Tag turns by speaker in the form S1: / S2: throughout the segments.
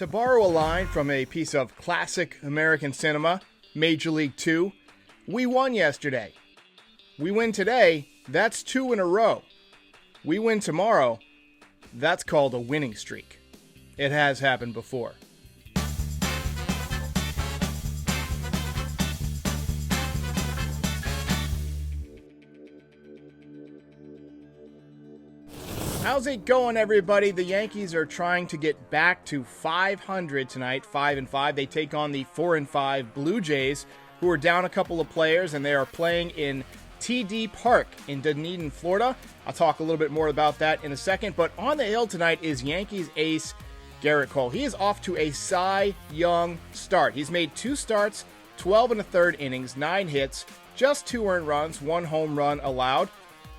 S1: To borrow a line from a piece of classic American cinema, Major League 2, we won yesterday. We win today, that's 2 in a row. We win tomorrow, that's called a winning streak. It has happened before. How's it going, everybody? The Yankees are trying to get back to 500 tonight, 5-5. They take on the 4-5 Blue Jays, who are down a couple of players, and they are playing in TD Park in Dunedin, Florida. I'll talk a little bit more about that in a second, but on the hill tonight is Yankees ace Gerrit Cole. He is off to a Cy Young start. He's made 2 starts, 12 1/3 innings, 9 hits, just 2 earned runs, 1 home run allowed,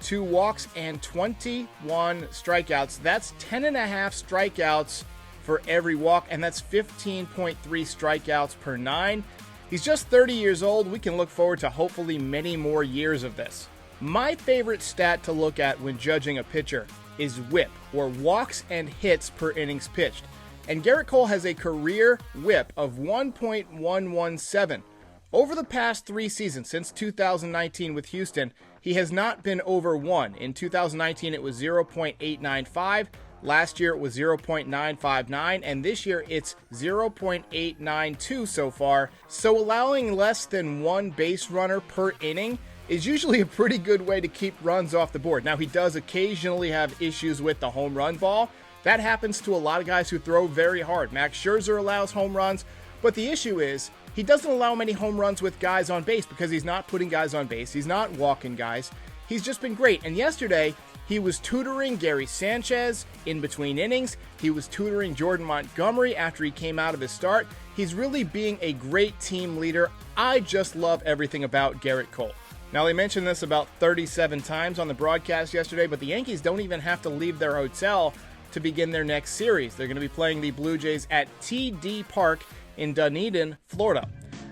S1: 2 walks, and 21 strikeouts. That's 10.5 strikeouts for every walk, and that's 15.3 strikeouts per 9. He's just 30 years old. We can look forward to hopefully many more years of this. My favorite stat to look at when judging a pitcher is WHIP, or walks and hits per innings pitched. And Gerrit Cole has a career WHIP of 1.117. Over the past 3 seasons, since 2019 with Houston, he has not been over 1. In 2019, it was 0.895. Last year, it was 0.959. And this year, it's 0.892 so far. So allowing less than 1 base runner per inning is usually a pretty good way to keep runs off the board. Now, he does occasionally have issues with the home run ball. That happens to a lot of guys who throw very hard. Max Scherzer allows home runs. But the issue is, he doesn't allow many home runs with guys on base because he's not putting guys on base. He's not walking guys. He's just been great. And yesterday, he was tutoring Gary Sanchez in between innings. He was tutoring Jordan Montgomery after he came out of his start. He's really being a great team leader. I just love everything about Gerrit Cole. Now, they mentioned this about 37 times on the broadcast yesterday, but the Yankees don't even have to leave their hotel to begin their next series. They're going to be playing the Blue Jays at TD Park in Dunedin, Florida.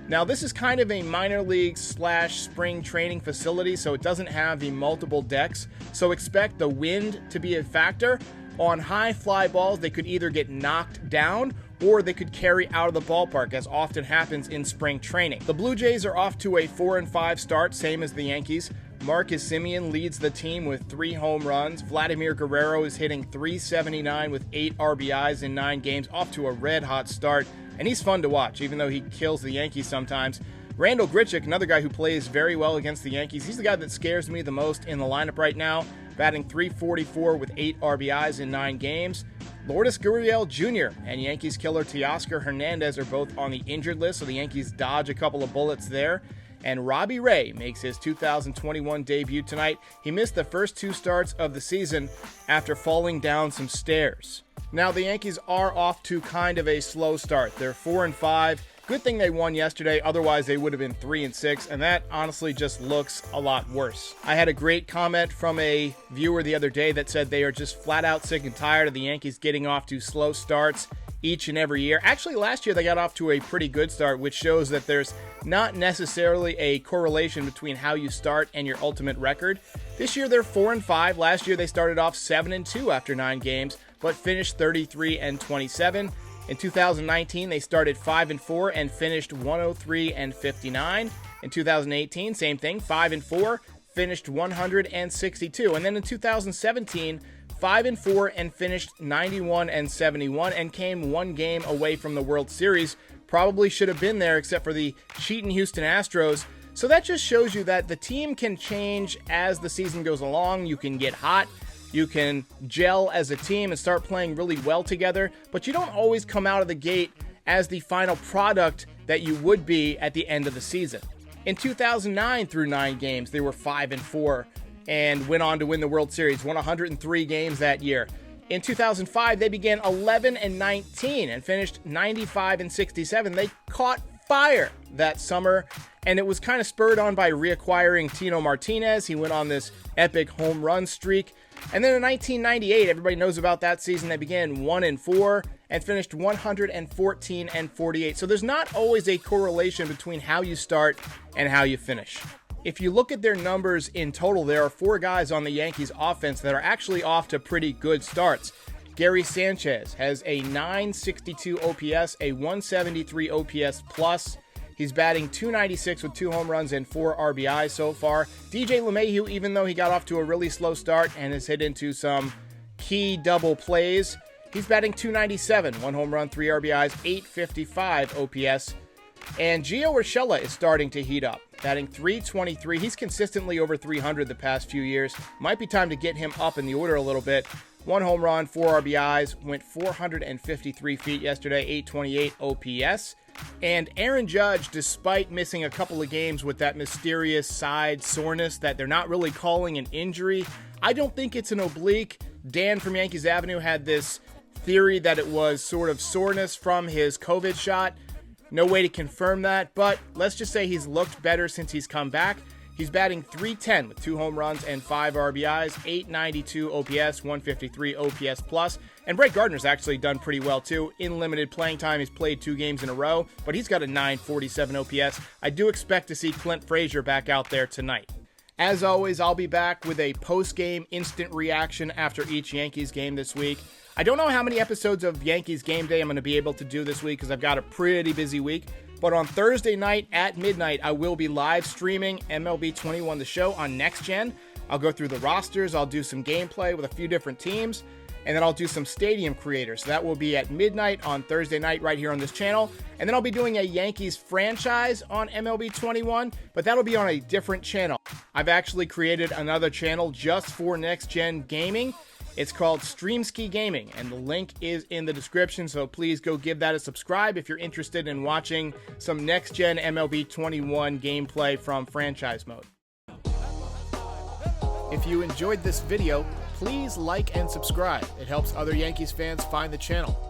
S1: Now, this is kind of a minor league / spring training facility, so it doesn't have the multiple decks. So expect the wind to be a factor. On high fly balls, they could either get knocked down or they could carry out of the ballpark, as often happens in spring training. The Blue Jays are off to a 4-5 start, same as the Yankees. Marcus Semien leads the team with 3 home runs. Vladimir Guerrero is hitting .379 with 8 RBIs in 9 games, off to a red-hot start. And he's fun to watch, even though he kills the Yankees sometimes. Randall Grichuk, another guy who plays very well against the Yankees. He's the guy that scares me the most in the lineup right now, batting .344 with 8 RBIs in 9 games. Lourdes Gurriel Jr. and Yankees killer Teoscar Hernandez are both on the injured list, so the Yankees dodge a couple of bullets there. And Robbie Ray makes his 2021 debut tonight. He missed the first 2 starts of the season after falling down some stairs. Now, the Yankees are off to kind of a slow start. They're 4-5. Good thing they won yesterday, otherwise they would have been 3-6, and that honestly just looks a lot worse. I had a great comment from a viewer the other day that said they are just flat out sick and tired of the Yankees getting off to slow starts each and every year. Actually, last year they got off to a pretty good start, which shows that there's not necessarily a correlation between how you start and your ultimate record. This year they're 4-5. Last year they started off 7-2 after 9 games, but finished 33-27. In 2019, they started 5-4 and finished 103-59. In 2018, same thing, 5-4, finished 162. And then in 2017, 5-4 and finished 91-71 and came 1 game away from the World Series. Probably should have been there except for the cheating Houston Astros. So that just shows you that the team can change as the season goes along. You can get hot. You can gel as a team and start playing really well together, but you don't always come out of the gate as the final product that you would be at the end of the season. In 2009, through 9 games, they were 5-4 and went on to win the World Series, won 103 games that year. In 2005, they began 11-19 and finished 95-67. They caught fire that summer, and it was kind of spurred on by reacquiring Tino Martinez. He went on this epic home run streak. And then in 1998, everybody knows about that season. They began 1-4 and finished 114-48. So there's not always a correlation between how you start and how you finish. If you look at their numbers in total, there are 4 guys on the Yankees offense that are actually off to pretty good starts. Gary Sanchez has a 962 OPS, a 173 OPS plus. He's batting .296 with 2 home runs and 4 RBIs so far. DJ LeMahieu, even though he got off to a really slow start and has hit into some key double plays, he's batting .297, 1 home run, 3 RBIs, 855 OPS. And Gio Urshela is starting to heat up, batting .323. He's consistently over 300 the past few years. Might be time to get him up in the order a little bit. 1 home run, 4 RBIs, went 453 feet yesterday, 828 OPS. And Aaron Judge, despite missing a couple of games with that mysterious side soreness that they're not really calling an injury, I don't think it's an oblique. Dan from Yankees Avenue had this theory that it was sort of soreness from his COVID shot. No way to confirm that, but let's just say he's looked better since he's come back. He's batting .310 with 2 home runs and 5 RBIs, 892 OPS, 153 OPS plus. And Brett Gardner's actually done pretty well too. In limited playing time, he's played 2 games in a row, but he's got a 947 OPS. I do expect to see Clint Frazier back out there tonight. As always, I'll be back with a post-game instant reaction after each Yankees game this week. I don't know how many episodes of Yankees Gameday I'm going to be able to do this week because I've got a pretty busy week. But on Thursday night at midnight, I will be live streaming MLB 21 The Show on Next Gen. I'll go through the rosters, I'll do some gameplay with a few different teams, and then I'll do some stadium creators. So that will be at midnight on Thursday night right here on this channel. And then I'll be doing a Yankees franchise on MLB 21, but that'll be on a different channel. I've actually created another channel just for Next Gen Gaming. It's called Streamski Gaming, and the link is in the description, so please go give that a subscribe if you're interested in watching some next-gen MLB 21 gameplay from franchise mode. If you enjoyed this video, please like and subscribe. It helps other Yankees fans find the channel.